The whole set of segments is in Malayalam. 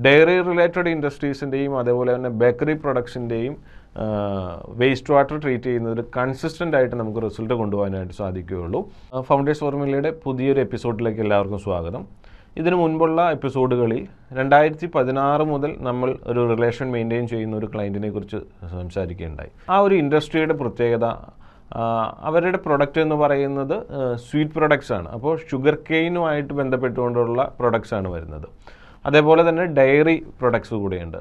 ഡയറി റിലേറ്റഡ് ഇൻഡസ്ട്രീസിൻ്റെയും അതേപോലെ തന്നെ ബേക്കറി പ്രൊഡക്ട്സിൻ്റെയും വേസ്റ്റ് വാട്ടർ ട്രീറ്റ് ചെയ്യുന്നതിൽ കൺസിസ്റ്റൻ്റ് ആയിട്ട് നമുക്ക് റിസൾട്ട് കൊണ്ടുപോകാനായിട്ട് സാധിക്കുകയുള്ളൂ. ഫൗണ്ടേഴ്സ് ഫോർമുലയുടെ പുതിയൊരു എപ്പിസോഡിലേക്ക് എല്ലാവർക്കും സ്വാഗതം. ഇതിനു മുൻപുള്ള എപ്പിസോഡുകളിൽ 2016 മുതൽ നമ്മൾ ഒരു റിലേഷൻ മെയിൻറ്റെയിൻ ചെയ്യുന്ന ഒരു ക്ലയൻറ്റിനെ കുറിച്ച് സംസാരിക്കുകയുണ്ടായി. ആ ഒരു ഇൻഡസ്ട്രിയുടെ പ്രത്യേകത, അവരുടെ പ്രൊഡക്റ്റ് എന്ന് പറയുന്നത് സ്വീറ്റ് പ്രൊഡക്ട്സ് ആണ്. അപ്പോൾ ഷുഗർ കെയിനുമായിട്ട് ബന്ധപ്പെട്ടുകൊണ്ടുള്ള പ്രൊഡക്ട്സ് ആണ് വരുന്നത്. അതേപോലെ തന്നെ ഡയറി പ്രൊഡക്ട്സ് കൂടെയുണ്ട്.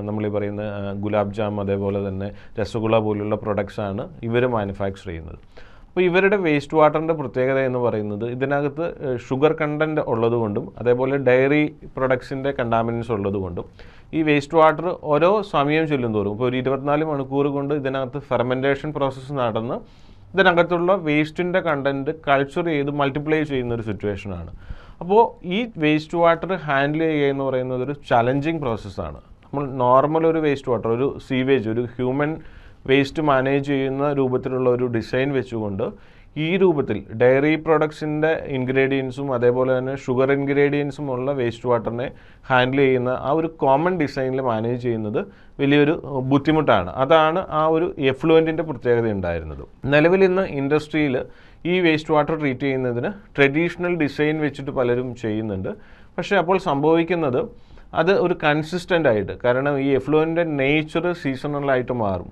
നമ്മൾ ഈ പറയുന്ന ഗുലാബ് ജാം, അതേപോലെ തന്നെ രസഗുള പോലുള്ള പ്രൊഡക്ട്സാണ് ഇവർ മാനുഫാക്ചർ ചെയ്യുന്നത്. അപ്പോൾ ഇവരുടെ വേസ്റ്റ് വാട്ടറിൻ്റെ പ്രത്യേകത എന്ന് പറയുന്നത് ഇതിനകത്ത് ഷുഗർ കണ്ടൻറ്റ് ഉള്ളതുകൊണ്ടും അതേപോലെ ഡയറി പ്രൊഡക്ട്സിൻ്റെ കണ്ടാമിനൻസ് ഉള്ളതുകൊണ്ടും ഈ വേസ്റ്റ് വാട്ടർ ഓരോ സമയം ചെല്ലുന്തോറും ഇപ്പോൾ ഒരു 24 മണിക്കൂർ കൊണ്ട് ഇതിനകത്ത് ഫെർമെൻറ്റേഷൻ പ്രോസസ്സ് നടന്ന് ഇതിനകത്തുള്ള വേസ്റ്റിൻ്റെ കണ്ടൻറ്റ് കൾച്ചർ ചെയ്ത് മൾട്ടിപ്ലൈ ചെയ്യുന്നൊരു സിറ്റുവേഷനാണ്. അപ്പോൾ ഈ വേസ്റ്റ് വാട്ടർ ഹാൻഡിൽ ചെയ്യുക എന്ന് പറയുന്നത് ഒരു ചലഞ്ചിങ് പ്രോസസ്സാണ്. നമ്മൾ നോർമൽ ഒരു വേസ്റ്റ് വാട്ടർ, ഒരു സീവേജ്, ഒരു ഹ്യൂമൻ വേസ്റ്റ് മാനേജ് ചെയ്യുന്ന രൂപത്തിലുള്ള ഒരു ഡിസൈൻ വെച്ചുകൊണ്ട് ഈ രൂപത്തിൽ ഡയറി പ്രൊഡക്ട്സിൻ്റെ ഇൻഗ്രീഡിയൻസും അതേപോലെ തന്നെ ഷുഗർ ഇൻഗ്രീഡിയൻസും ഉള്ള വേസ്റ്റ് വാട്ടറിനെ ഹാൻഡിൽ ചെയ്യുന്ന ആ ഒരു കോമൺ ഡിസൈനിൽ മാനേജ് ചെയ്യുന്നത് വലിയൊരു ബുദ്ധിമുട്ടാണ്. അതാണ് ആ ഒരു എഫ്ലുവൻറ്റിൻ്റെ പ്രത്യേകത ഉണ്ടായിരുന്നത്. നിലവിൽ ഇന്ന് ഇൻഡസ്ട്രിയിൽ ഈ വേസ്റ്റ് വാട്ടർ ട്രീറ്റ് ചെയ്യുന്നതിന് ട്രഡീഷണൽ ഡിസൈൻ വെച്ചിട്ട് പലരും ചെയ്യുന്നുണ്ട്. പക്ഷേ അപ്പോൾ സംഭവിക്കുന്നത് അത് ഒരു കൺസിസ്റ്റൻ്റ് ആയിട്ട്, കാരണം ഈ എഫ്ലുവൻ്റെ നേച്ചർ സീസണലായിട്ട് മാറും.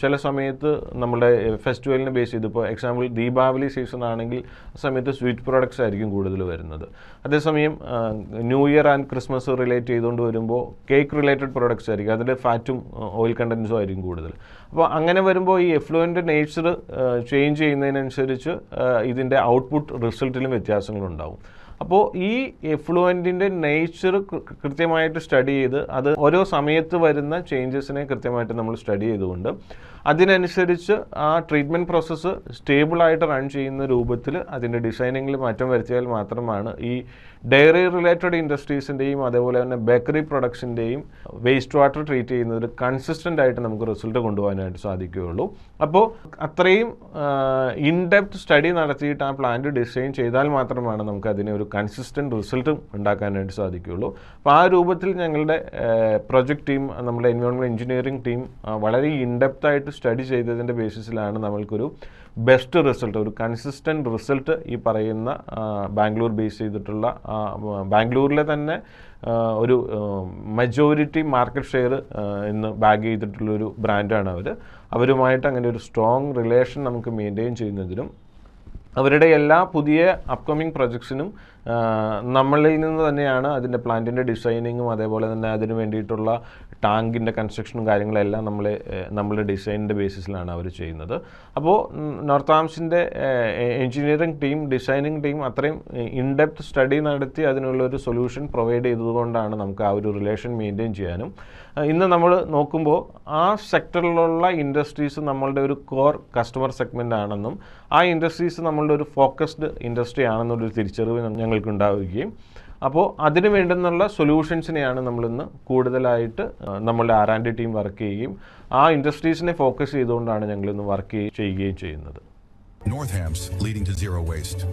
ചില സമയത്ത് നമ്മുടെ ഫെസ്റ്റിവലിനെ ബേസ് ചെയ്ത്, ഇപ്പോൾ എക്സാമ്പിൾ ദീപാവലി സീസൺ ആണെങ്കിൽ ആ സമയത്ത് സ്വീറ്റ് പ്രോഡക്ട്സ് ആയിരിക്കും കൂടുതൽ വരുന്നത്. അതേസമയം new year and Christmas relate ചെയ്തുകൊണ്ട് വരുമ്പോൾ കേക്ക് റിലേറ്റഡ് പ്രോഡക്ട്സ് ആയിരിക്കും, അതിൽ ഫാറ്റും ഓയിൽ കണ്ടൻസും ആയിരിക്കും കൂടുതൽ. അപ്പോൾ അങ്ങനെ വരുമ്പോൾ ഈ എഫ്ലുവൻ്റെ നേച്ചർ ചേഞ്ച് ചെയ്യുന്നതിനനുസരിച്ച് ഇതിൻ്റെ ഔട്ട്പുട്ട് റിസൾട്ടിലും വ്യത്യാസങ്ങളുണ്ടാവും. അപ്പോൾ ഈ എഫ്ലുവൻറ്റിൻ്റെ നേച്ചർ കൃത്യമായിട്ട് സ്റ്റഡി ചെയ്ത് അത് ഓരോ സമയത്ത് വരുന്ന ചേഞ്ചസിനെ കൃത്യമായിട്ട് നമ്മൾ സ്റ്റഡി ചെയ്തുകൊണ്ട് അതിനനുസരിച്ച് ആ ട്രീറ്റ്മെൻറ്റ് പ്രോസസ്സ് സ്റ്റേബിളായിട്ട് റൺ ചെയ്യുന്ന രൂപത്തിൽ അതിൻ്റെ ഡിസൈനിങ്ങിൽ മാറ്റം വരുത്തിയാൽ മാത്രമാണ് ഈ ഡയറി റിലേറ്റഡ് ഇൻഡസ്ട്രീസിൻ്റെയും അതേപോലെ തന്നെ ബേക്കറി പ്രൊഡക്ട്സിൻ്റെയും വേസ്റ്റ് വാട്ടർ ട്രീറ്റ് ചെയ്യുന്നതിൽ കൺസിസ്റ്റൻ്റ് ആയിട്ട് നമുക്ക് റിസൾട്ട് കൊണ്ടുപോകാനായിട്ട് സാധിക്കുകയുള്ളൂ. അപ്പോൾ അത്രയും ഇൻഡെപ്ത് സ്റ്റഡി നടത്തിയിട്ട് ആ പ്ലാന്റ് ഡിസൈൻ ചെയ്താൽ മാത്രമാണ് നമുക്ക് അതിനെ ഒരു കൺസിസ്റ്റൻറ്റ് റിസൾട്ടും ഉണ്ടാക്കാനായിട്ട് സാധിക്കുകയുള്ളൂ. അപ്പോൾ ആ രൂപത്തിൽ ഞങ്ങളുടെ പ്രൊജക്റ്റ് ടീം, നമ്മുടെ എൻവയോൺമെൻറ്റ് എഞ്ചിനീയറിംഗ് ടീം വളരെ ഇൻഡെപ്തായിട്ട് സ്റ്റഡി ചെയ്തതിൻ്റെ ബേസിസിലാണ് നമ്മൾക്കൊരു ബെസ്റ്റ് റിസൾട്ട്, ഒരു കൺസിസ്റ്റൻറ്റ് റിസൾട്ട് ഈ പറയുന്ന ബാംഗ്ലൂർ ബേസ് ചെയ്തിട്ടുള്ള ബാംഗ്ലൂരിലെ തന്നെ ഒരു മെജോറിറ്റി മാർക്കറ്റ് ഷെയർ ഇന്ന് ബാഗ് ചെയ്തിട്ടുള്ളൊരു ബ്രാൻഡാണ് അവരുമായിട്ട് അങ്ങനെ ഒരു സ്ട്രോങ് റിലേഷൻ നമുക്ക് മെയിൻറ്റെയിൻ ചെയ്യുന്നതിനും അവരുടെ എല്ലാ പുതിയ അപ്കമിങ് പ്രൊജക്ട്സിനും നമ്മളിൽ നിന്ന് തന്നെയാണ് അതിൻ്റെ പ്ലാന്റിൻ്റെ ഡിസൈനിങ്ങും അതേപോലെ തന്നെ അതിന് വേണ്ടിയിട്ടുള്ള ടാങ്കിൻ്റെ കൺസ്ട്രക്ഷനും കാര്യങ്ങളെല്ലാം നമ്മളുടെ ഡിസൈനിൻ്റെ ബേസിസിലാണ് അവർ ചെയ്യുന്നത്. അപ്പോൾ നോർത്താംസിൻ്റെ എഞ്ചിനീയറിംഗ് ടീം, ഡിസൈനിങ് ടീം അത്രയും ഇൻഡെപ്ത് സ്റ്റഡി നടത്തി അതിനുള്ളൊരു സൊല്യൂഷൻ പ്രൊവൈഡ് ചെയ്തതുകൊണ്ടാണ് നമുക്ക് ആ ഒരു റിലേഷൻ മെയിൻറ്റെയിൻ ചെയ്യാനും. ഇന്ന് നമ്മൾ നോക്കുമ്പോൾ ആ സെക്ടറിലുള്ള ഇൻഡസ്ട്രീസ് നമ്മളുടെ ഒരു കോർ കസ്റ്റമർ സെഗ്മെൻ്റ് ആണെന്നും ആ ഇൻഡസ്ട്രീസ് നമ്മളുടെ ഒരു ഫോക്കസ്ഡ് ഇൻഡസ്ട്രി ആണെന്നുള്ളൊരു തിരിച്ചറിവ് ഞങ്ങൾക്കുണ്ടാവുകയും അപ്പോൾ അതിന് വേണ്ടുന്നുള്ള സൊല്യൂഷൻസിനെയാണ് നമ്മളിന്ന് കൂടുതലായിട്ട് നമ്മളുടെ R&D ടീം വർക്ക് ചെയ്യുകയും ആ ഇൻഡസ്ട്രീസിനെ ഫോക്കസ് ചെയ്തുകൊണ്ടാണ് ഞങ്ങളിന്ന് വർക്ക് ചെയ്യുകയും ചെയ്യുന്നത്. Northams, leading to zero waste.